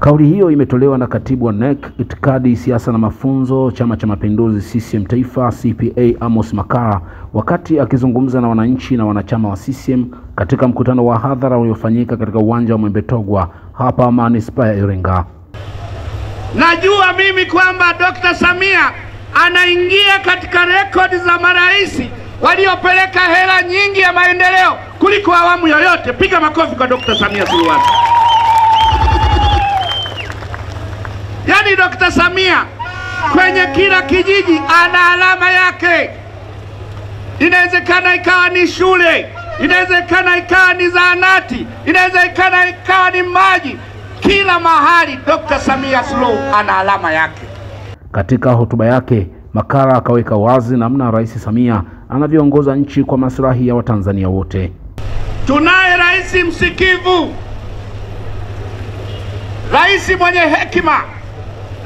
Kauli hiyo imetolewa na katibu wa NEC Itikadi, Siasa na Mafunzo, Chama cha Mapinduzi CCM Taifa CPA Amos Makalla wakati akizungumza na wananchi na wanachama wa CCM katika mkutano wa hadhara uliofanyika katika uwanja wa Mwembetogwa hapa manispaa ya Iringa. Najua mimi kwamba Dr. Samia anaingia katika rekodi za marais waliopeleka hela nyingi ya maendeleo kuliko awamu yoyote. Piga makofi kwa Dr. Samia Suluhu Hassan. Yaani Dr. Samia kwenye kila kijiji ana alama yake. Inawezekana ikawa ni shule, inawezekana ikawa ni zahanati, inawezekana ikawa ni maji. Kila mahali Dr. Samia Suluhu ana alama yake. Katika hotuba yake, Makalla akaweka wazi namna Rais Samia anavyoongoza nchi kwa maslahi ya Watanzania wote. Tunaye rais msikivu, rais mwenye hekima,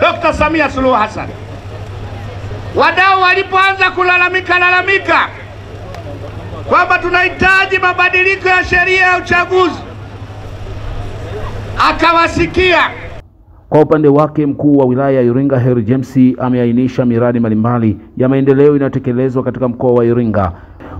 Dr. Samia Suluhu Hassan. Wadau walipoanza kulalamika kwamba tunahitaji mabadiliko ya sheria ya uchaguzi, akawasikia. Kwa upande wake, mkuu wa wilaya ya Iringa Heri James ameainisha miradi mbalimbali ya maendeleo inayotekelezwa katika mkoa wa Iringa,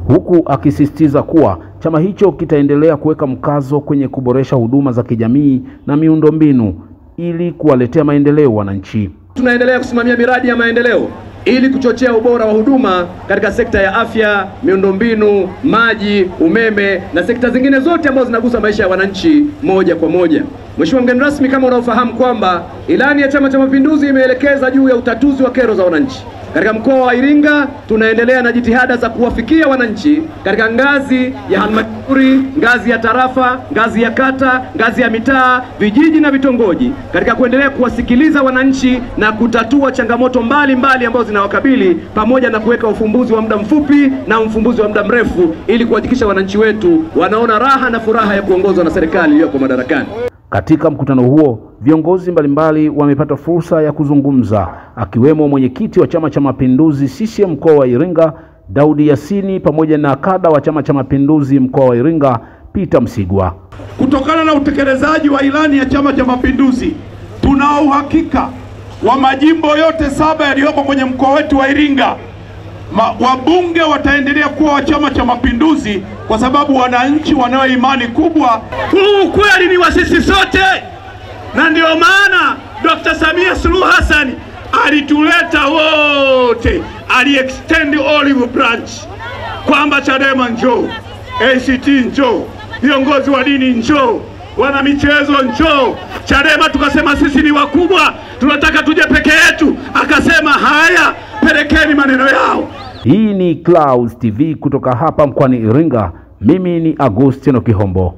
huku akisisitiza kuwa chama hicho kitaendelea kuweka mkazo kwenye kuboresha huduma za kijamii na miundombinu ili kuwaletea maendeleo wananchi. Tunaendelea kusimamia miradi ya maendeleo ili kuchochea ubora wa huduma katika sekta ya afya, miundombinu, maji, umeme na sekta zingine zote ambazo zinagusa maisha ya wananchi moja kwa moja. Mheshimiwa mgeni rasmi, kama unaofahamu kwamba ilani ya Chama cha Mapinduzi imeelekeza juu ya utatuzi wa kero za wananchi. Katika mkoa wa Iringa tunaendelea na jitihada za kuwafikia wananchi katika ngazi ya halmashauri, ngazi ya tarafa, ngazi ya kata, ngazi ya mitaa, vijiji na vitongoji, katika kuendelea kuwasikiliza wananchi na kutatua changamoto mbalimbali ambazo zinawakabili, pamoja na kuweka ufumbuzi wa muda mfupi na ufumbuzi wa muda mrefu ili kuhakikisha wananchi wetu wanaona raha na furaha ya kuongozwa na serikali iliyoko madarakani. Katika mkutano huo, viongozi mbalimbali wamepata fursa ya kuzungumza, akiwemo mwenyekiti wa Chama cha Mapinduzi CCM mkoa wa Iringa Daudi Yasini, pamoja na kada wa Chama cha Mapinduzi mkoa wa Iringa Peter Msigwa. Kutokana na utekelezaji wa ilani ya Chama cha Mapinduzi, tunao uhakika wa majimbo yote 7 yaliyopo kwenye mkoa wetu wa Iringa, wabunge wataendelea kuwa wa Chama cha Mapinduzi kwa sababu wananchi wanao imani kubwa. Huu kweli ni wa sisi sote, na ndio maana Dr. Samia Suluhu Hassan alituleta wote, aliextend olive branch kwamba Chadema njoo, ACT njoo, viongozi wa dini njoo, wana michezo njoo. Chadema tukasema sisi ni wakubwa, tunataka tuje peke yetu, akasema haya, pelekeni maneno yao. Hii ni Clouds TV kutoka hapa mkoani Iringa. Mimi ni Agustino Kihombo.